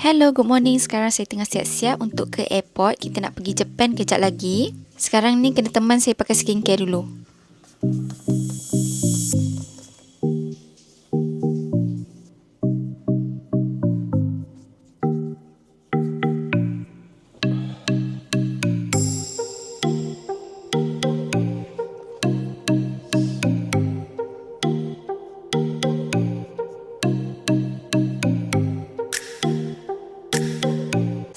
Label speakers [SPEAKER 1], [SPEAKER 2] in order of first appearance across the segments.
[SPEAKER 1] Hello, good morning. Sekarang saya tengah siap-siap untuk ke airport. Kita nak pergi Japan kejap lagi. Sekarang ni kena teman saya pakai skincare dulu.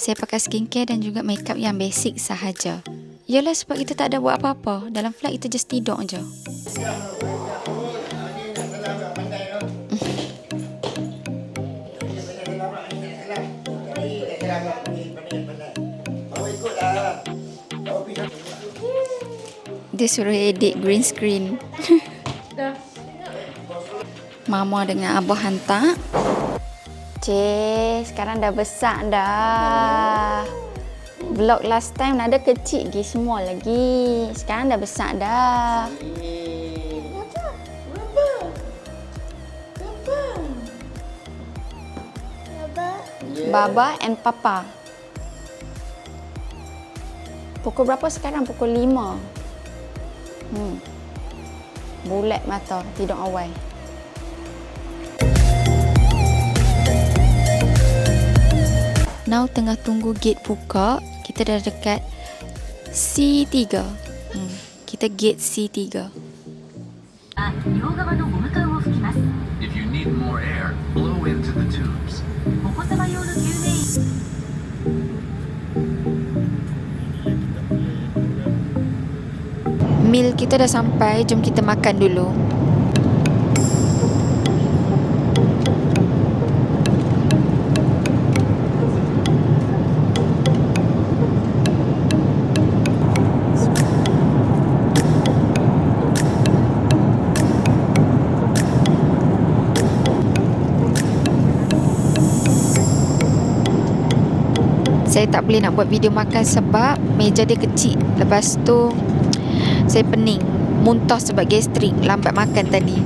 [SPEAKER 1] Saya pakai skincare dan juga makeup yang basic sahaja. Yalah sebab kita tak ada buat apa-apa. Dalam flight kita just tidur je. Dia suruh edit green screen. Mama dengan abah hantar. Cik, sekarang dah besar dah. Vlog last time ada kecil lagi, semua lagi. Sekarang dah besar dah. Baba and Papa. Pukul berapa sekarang? Pukul 5. Bulat mata, tidur awal. Now tengah tunggu gate buka. Kita dah dekat C3. Kita gate C3.
[SPEAKER 2] If you need more air, blow into the tubes.
[SPEAKER 1] Meal kita dah sampai. Jom kita makan dulu. Saya tak boleh nak buat video makan sebab meja dia kecil. Lepas tu saya pening, muntah sebab gastrik, lambat makan tadi.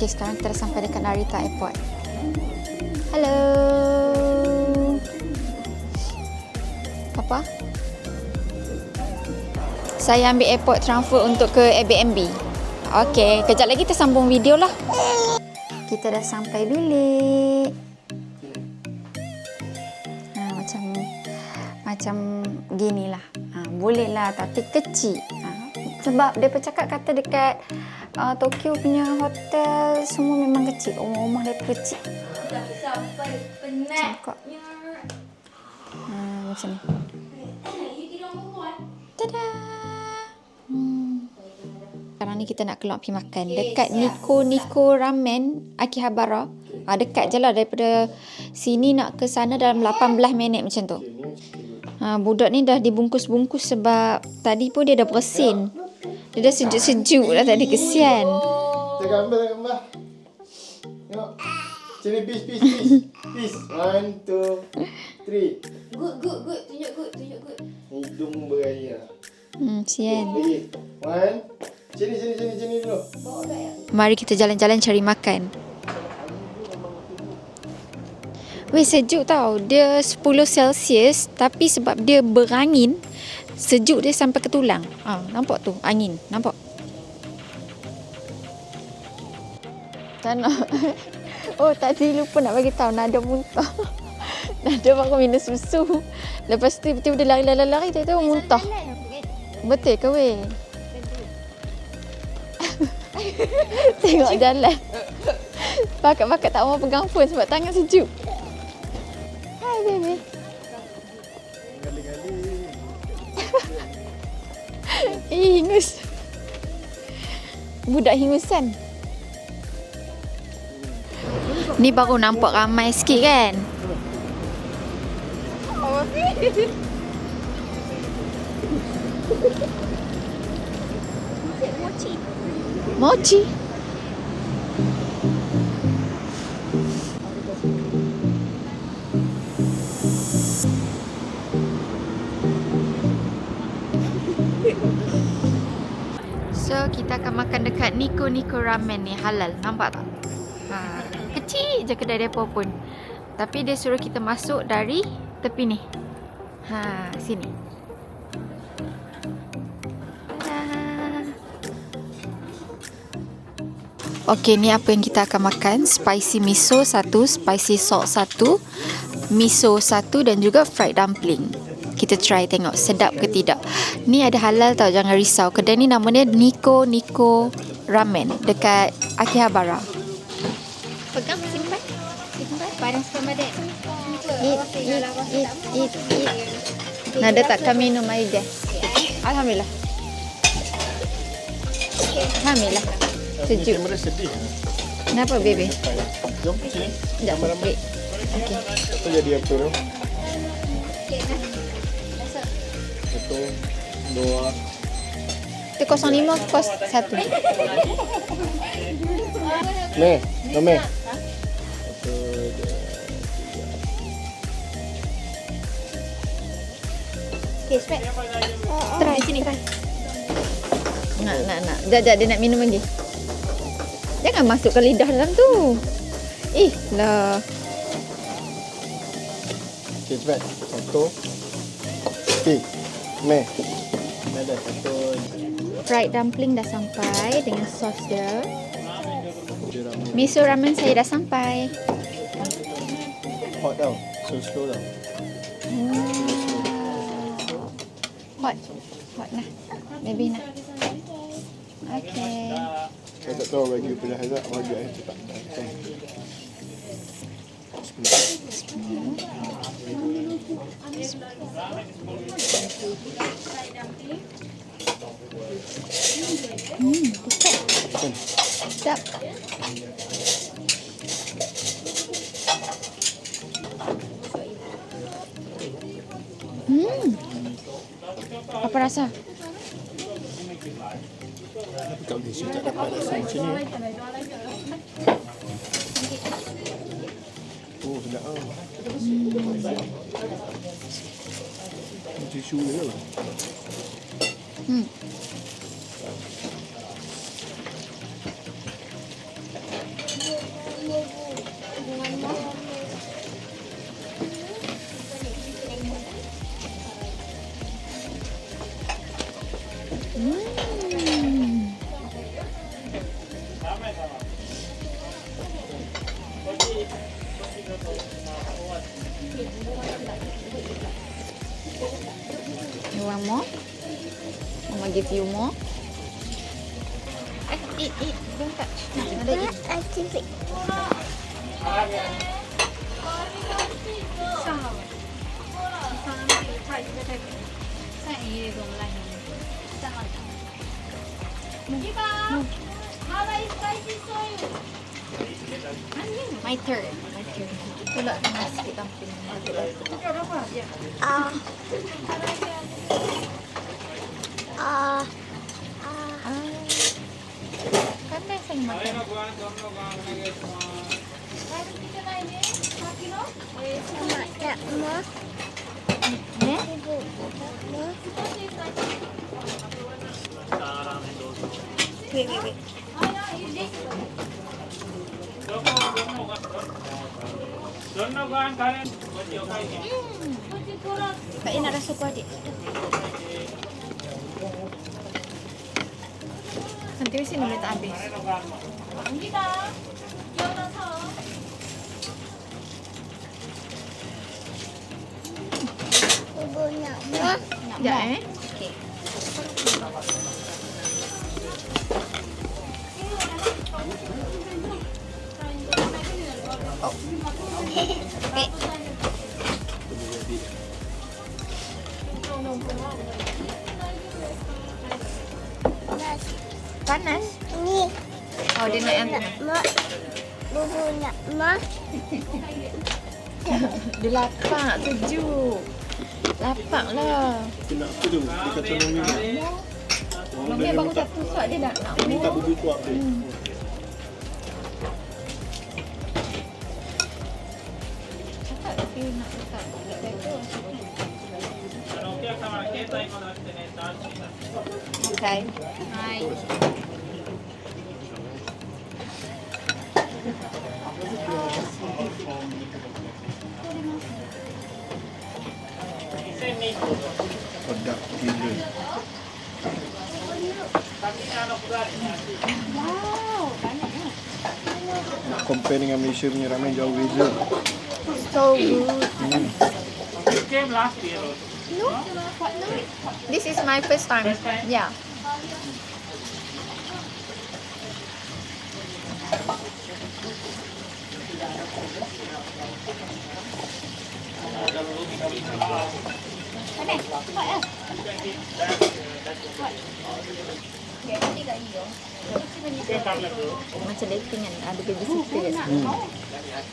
[SPEAKER 1] Sekarang kita dah sampai dekat Narita Airport. Hello. Apa? Saya ambil airport transfer untuk ke Airbnb. Okey, kejap lagi kita sambung video lah. Kita dah sampai bilik. Macam ginilah. Boleh lah tapi kecil. Sebab dia bercakap kata dekat Tokyo punya hotel semua memang kecil. Rumah-rumah dia kecil.
[SPEAKER 3] Dah sampai penatnya.
[SPEAKER 1] Macam ni.
[SPEAKER 3] You tidur perempuan?
[SPEAKER 1] Tada! Sekarang ni kita nak keluar pergi makan. Dekat Niko Ramen Akihabara. Dekat je lah daripada sini nak ke sana dalam 18 minit macam tu. Budak ni dah dibungkus-bungkus sebab tadi pun dia dah bersin. Dia dah sejuk-sejuk dah tadi, kesian.
[SPEAKER 4] Kita gambar. Tengok. Sini, peace. 1, 2, 3.
[SPEAKER 3] Good. Tunjuk good.
[SPEAKER 4] Hidung beraya.
[SPEAKER 1] Sian.
[SPEAKER 4] Lagi. 1. Sini dulu.
[SPEAKER 1] Mari kita jalan-jalan cari makan. Weh, sejuk tau. Dia 10 Celsius tapi sebab dia berangin, sejuk dia sampai ke tulang. Nampak tu angin, nampak? Tak nak. Oh, tadi lupa nak bagi tahu Nada muntah. Nada makan minum susu. Lepas tu tiba-tiba dia lari, tiba-tiba muntah. Betul ke weh? Tengok jalan. Pakat-pakat tak mau pegang phone sebab tangan sejuk. Hai baby. Hingus. Budak hingusan. Ni baru nampak ramai sikit kan? Mochi. So kita akan makan dekat Nico Ramen ni, halal. Nampak tak? Kecil je kedai depa pun. Tapi dia suruh kita masuk dari tepi ni. Sini. Okey, ni apa yang kita akan makan. Spicy miso 1, spicy salt 1, miso 1 dan juga fried dumpling. Kita try tengok sedap ke tidak. Ni ada halal tau, jangan risau. Kedai ni namanya Nico Ramen dekat Akihabara. Pegang, simpan. Barang semua dek. Eat. Nada takkan minum air dia. Alhamdulillah. Alhamdulillah. Sejuk.
[SPEAKER 4] Kamera sedih.
[SPEAKER 1] Kenapa, baby?
[SPEAKER 4] Jom sini.
[SPEAKER 1] Sekejap.
[SPEAKER 4] Ramai-ramai.
[SPEAKER 1] Okey.
[SPEAKER 4] Apa jadi apa tu? 1, 2.
[SPEAKER 1] Itu 05 kos 1.
[SPEAKER 4] Meh. Meh.
[SPEAKER 3] Okay, spread.
[SPEAKER 1] Try sini. Nak. Jap, dia nak minum lagi. Jangan masukkan lidah dalam tu. Lah.
[SPEAKER 4] Okay, cepat. 1. Okey. Meh. Dah 1.
[SPEAKER 1] Fried dumpling dah sampai dengan sos dia. Miso ramen saya dah sampai.
[SPEAKER 4] Hot tau. So slow tau.
[SPEAKER 1] Hot lah. Baby nak. Okay.
[SPEAKER 4] Saya tak tahu bagi pilihan Hazak. Bagi air cepat.
[SPEAKER 1] Sedap. Apa rasa?
[SPEAKER 4] Kat Malaysia tak dapat rasa macam ni. Oh, sedap lah. Tisu dia lah.
[SPEAKER 1] You want more? Mama give you more. Eat. Don't touch. Ada eat. My turn. Tulak na sikit dumpling. Pandai saya makan.
[SPEAKER 3] Wait.
[SPEAKER 1] Kak Ina rasa kuat adik. Nanti di sini boleh tak habis. Sekejap Okay. Panas?
[SPEAKER 3] Ni.
[SPEAKER 1] Oh, dia nak yang tu.
[SPEAKER 3] Bubu nak mah.
[SPEAKER 1] Dia lapar, sejuk. Lapar lah.
[SPEAKER 4] Dia nak apa tu? Dia kata Nomi nak.
[SPEAKER 1] Mami baru satu suap dia nak
[SPEAKER 4] Dia minta bubu kuat tu.
[SPEAKER 1] Cakap tapi nak letak Okay. Hai.
[SPEAKER 4] Pedak gila.
[SPEAKER 3] Wow, banyaknya.
[SPEAKER 4] Nak compare dengan Malaysia punya ramen jauh beza.
[SPEAKER 3] So good.
[SPEAKER 1] This is my first time. Yeah. Macam dating kan, ada babysitter kan.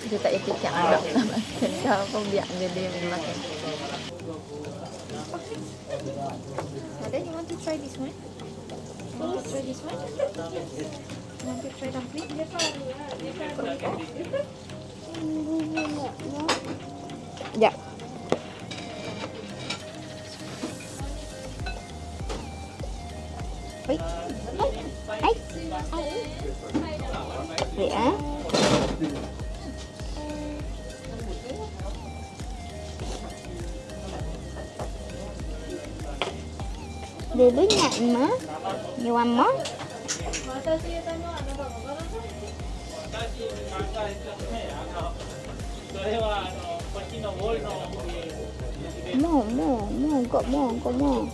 [SPEAKER 1] Dia tak payah fikir anak nak makan ke apa, biar dia makan. Ada, you want to try this one? You want to try this one? You want to try dumpling? Ya.
[SPEAKER 3] Wait. Hai. Wait ah. Baby nak mah? You want more? More, got more.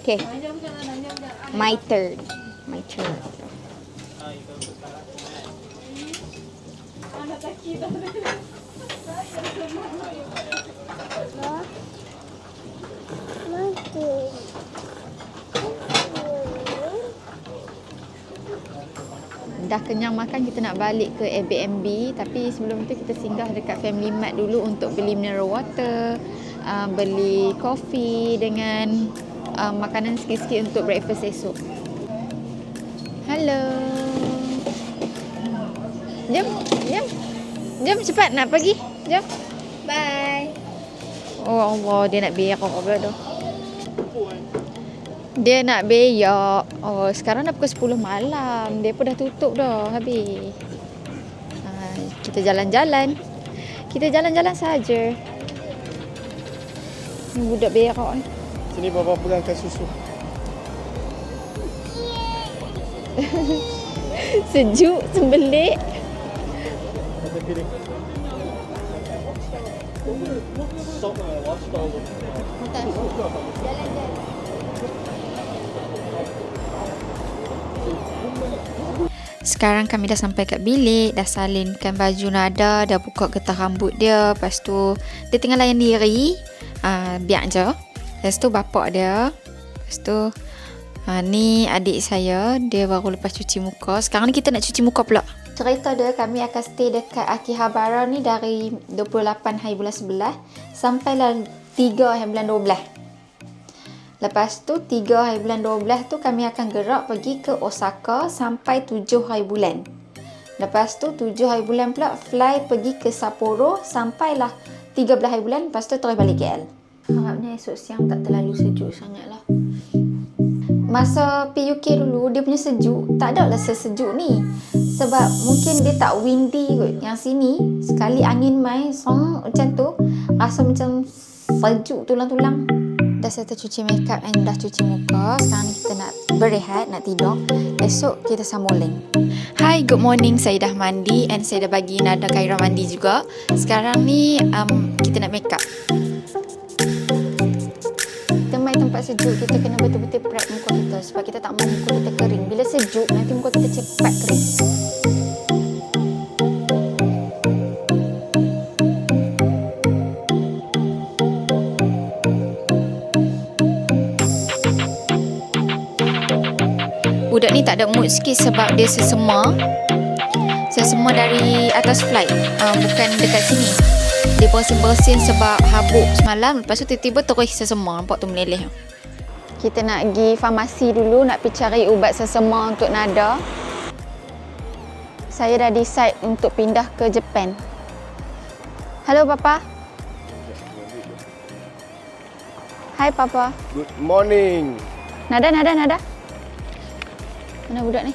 [SPEAKER 3] Okay. My turn. Dah kenyang makan, kita nak balik ke Airbnb. Tapi sebelum tu kita singgah dekat Family Mart dulu untuk beli mineral water, beli kopi dengan makanan sikit-sikit untuk breakfast esok. Hello. Jom cepat nak pergi. Jom. Bye. Oh Allah, dia nak berak pula tu. Dia nak berak. Oh, sekarang dah pukul 10 malam. Dia pun dah tutup dah, habis. Kita jalan-jalan. Kita jalan-jalan saja. Ni budak berak ni.
[SPEAKER 4] Sini bapa pegangkan susu.
[SPEAKER 1] Sejuk, sembelik.
[SPEAKER 4] Kita pilih. Sekarang kami dah sampai kat bilik, dah salinkan baju Nada, dah buka getah rambut dia. Lepas tu dia tinggal layan diri, biar je. Lepas tu bapak dia. Lepas tu ni adik saya, dia baru lepas cuci muka. Sekarang ni kita nak cuci muka pula. Cerita dia, kami akan stay dekat Akihabara ni dari 28 hari bulan 11 sampailah 3 hari bulan 12. Lepas tu 3 hari bulan 12 tu kami akan gerak pergi ke Osaka sampai 7 hari bulan. Lepas tu 7 hari bulan pula fly pergi ke Sapporo sampailah 13 hari bulan. Lepas tu terus balik KL. Harapnya esok siang tak terlalu sejuk sangat lah. Masa PUK dulu dia punya sejuk tak ada lah sesejuk ni. Sebab mungkin dia tak windy kot. Yang sini sekali angin mai song macam tu rasa macam sejuk tulang-tulang. Dah settle cuci makeup and dah cuci muka. Sekarang ni kita nak berehat, nak tidur. Esok kita sambung link. Hi, good morning. Saya dah mandi and saya dah bagi Nada Khaira mandi juga. Sekarang ni kita nak makeup. Kita mai tempat sejuk, kita kena betul-betul prep muka kita sebab kita tak mahu muka kita kering. Bila sejuk, nanti muka kita cepat kering. Budak ni tak ada mood sikit sebab dia sesema dari atas flight, bukan dekat sini. Dia bersin-bersin sebab habuk semalam. Lepas tu tiba-tiba terus sesema. Nampak tu meleleh.
[SPEAKER 3] Kita nak pergi farmasi dulu, nak pergi cari ubat sesema untuk Nada. Saya dah decide untuk pindah ke Japan. Halo Papa. Hai Papa.
[SPEAKER 5] Good morning.
[SPEAKER 3] Nada. Mana budak ni?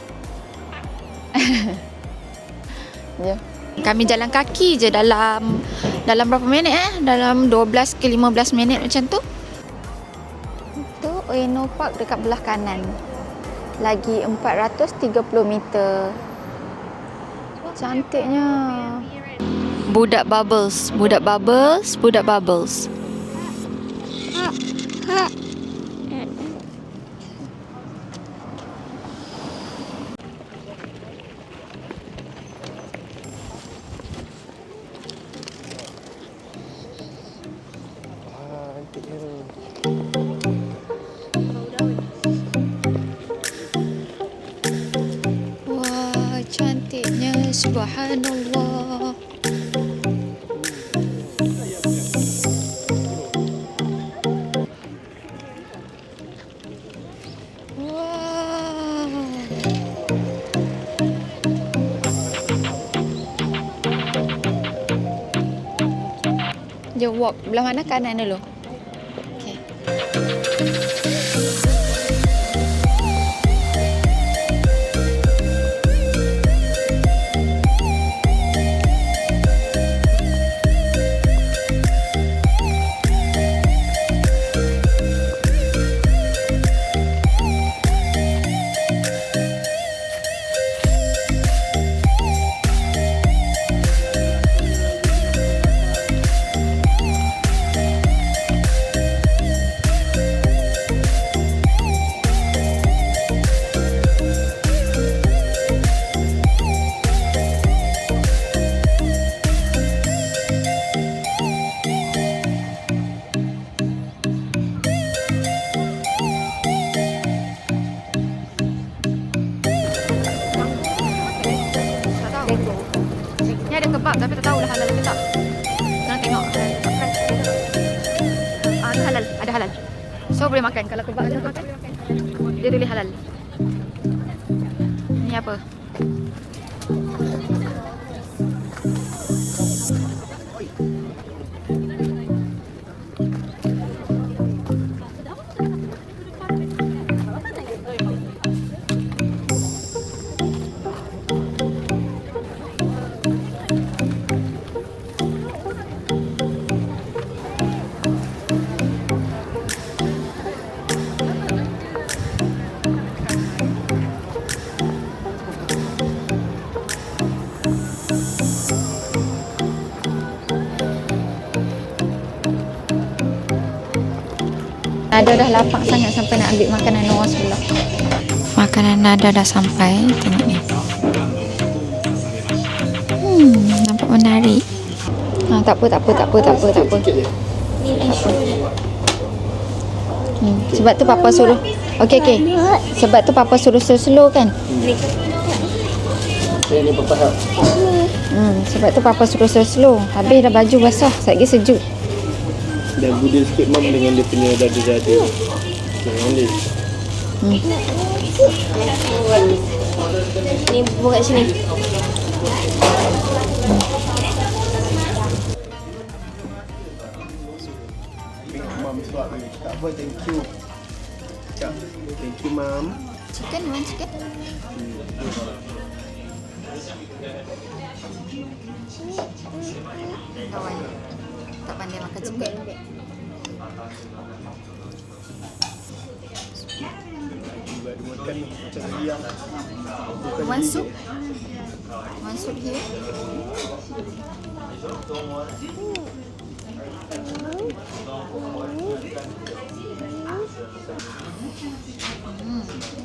[SPEAKER 3] Jom.
[SPEAKER 4] Kami jalan kaki je dalam berapa minit Dalam 12 ke 15 minit macam tu.
[SPEAKER 3] Tu Ueno Park dekat belah kanan. Lagi 430 meter. Cantiknya.
[SPEAKER 4] Budak bubbles. Wah, cantiknya, subhanallah.
[SPEAKER 3] Jom walk. Belah mana? Kanan dulu. Okay.
[SPEAKER 4] Ni ada kebab tapi tak tahulah halal ke tak. Kena tengok. Ada halal. So boleh makan. Kalau kebab ada makan, dia tulis halal. Ni apa?
[SPEAKER 3] Nada dah lapang sangat sampai nak ambil makanan Noah sebelah.
[SPEAKER 4] Makanan Nada dah sampai. Tengok ni. Nampak menarik.
[SPEAKER 3] Tak apa. Sebab tu Papa suruh. Okey. Sebab tu Papa suruh slow kan?
[SPEAKER 5] Ini Papa help.
[SPEAKER 3] Sebab tu Papa suruh slow. Habis dah baju basah, sekejap lagi sejuk.
[SPEAKER 5] Dan budil sikit Mam dengan dia punya dada-dada. Jangan dia.
[SPEAKER 6] Ni buka kat sini.
[SPEAKER 5] Mam suap ni. Tak apa, thank you. Cak, thank you Mam.
[SPEAKER 4] Chicken, you want chicken? Kawan tak pandai makan chicken.
[SPEAKER 5] Makan macam riang.
[SPEAKER 4] One soup here.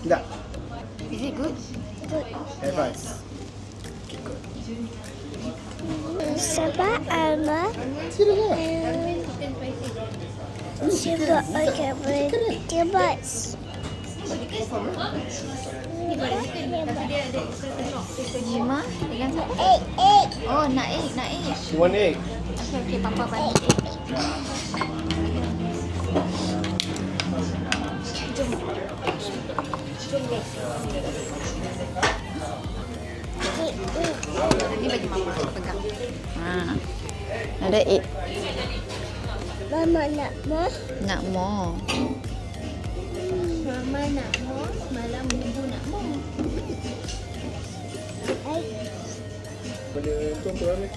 [SPEAKER 5] Tak.
[SPEAKER 4] Is it good?
[SPEAKER 5] High five.
[SPEAKER 6] Sebab Alma. Sebab I can bring the bus.
[SPEAKER 1] Lima dengan satu. Oh, nak egg.
[SPEAKER 5] You want egg?
[SPEAKER 1] Okey, papa bagi egg. Nanti bagi mama pegang. Ada egg.
[SPEAKER 6] Mama nak mau.
[SPEAKER 1] Nak more.
[SPEAKER 6] Mama nak mau. Malam ibu nak mau.
[SPEAKER 5] Benda tu apa ni?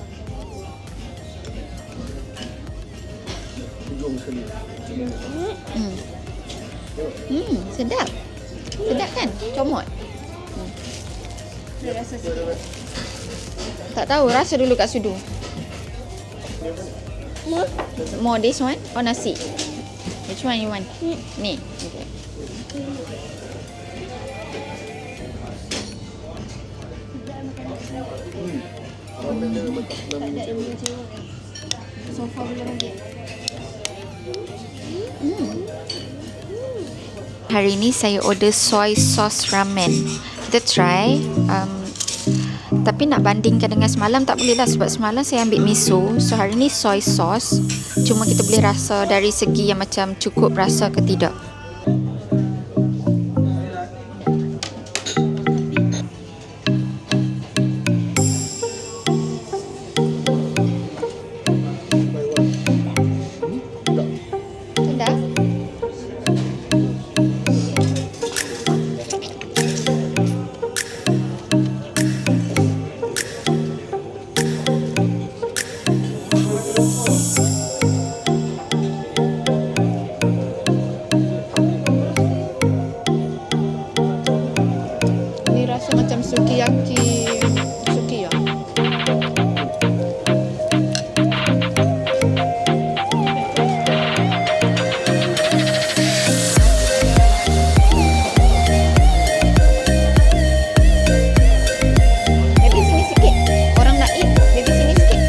[SPEAKER 5] Hujung sekali.
[SPEAKER 1] Sedap. Sedap kan? Comot. Tak tahu, rasa dulu kat sudu. More this one or nasi? Which one you want? Ni. Okay.
[SPEAKER 4] Hari ni saya order soy sauce ramen. Kita try. Tapi nak bandingkan dengan semalam tak boleh lah, sebab semalam saya ambil miso. So hari ni soy sauce. Cuma kita boleh rasa dari segi yang macam cukup rasa ke tidak.
[SPEAKER 1] Sedap. Ni rasa macam sukiyaki. Sukiya. Baby sini sikit. Orang nak eat. Baby sini sikit.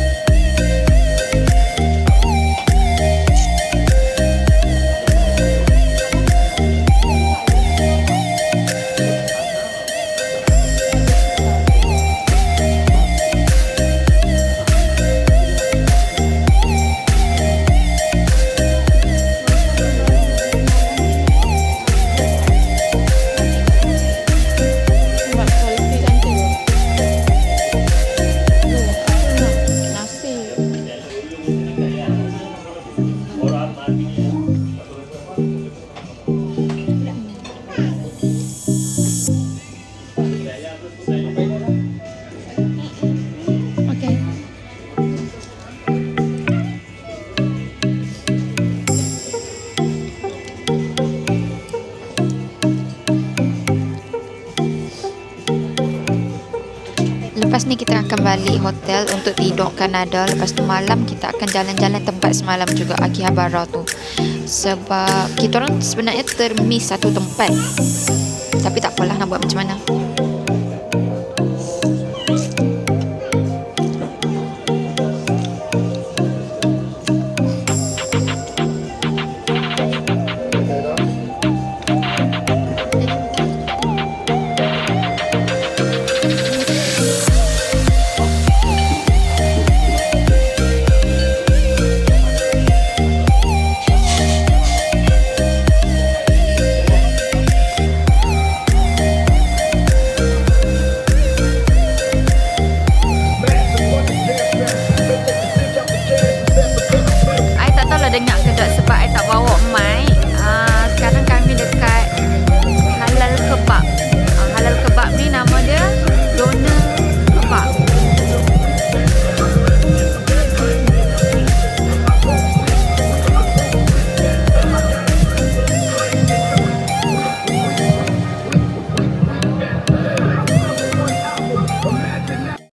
[SPEAKER 1] Nampak quality cantik. Aku nak nasi. Okay.
[SPEAKER 4] Lepas ni kita akan balik hotel untuk tidur Kanada. Lepas tu malam kita akan jalan-jalan tempat semalam juga, Akihabara tu. Sebab kita orang sebenarnya termiss satu tempat. Tapi tak apalah, nak buat macam mana.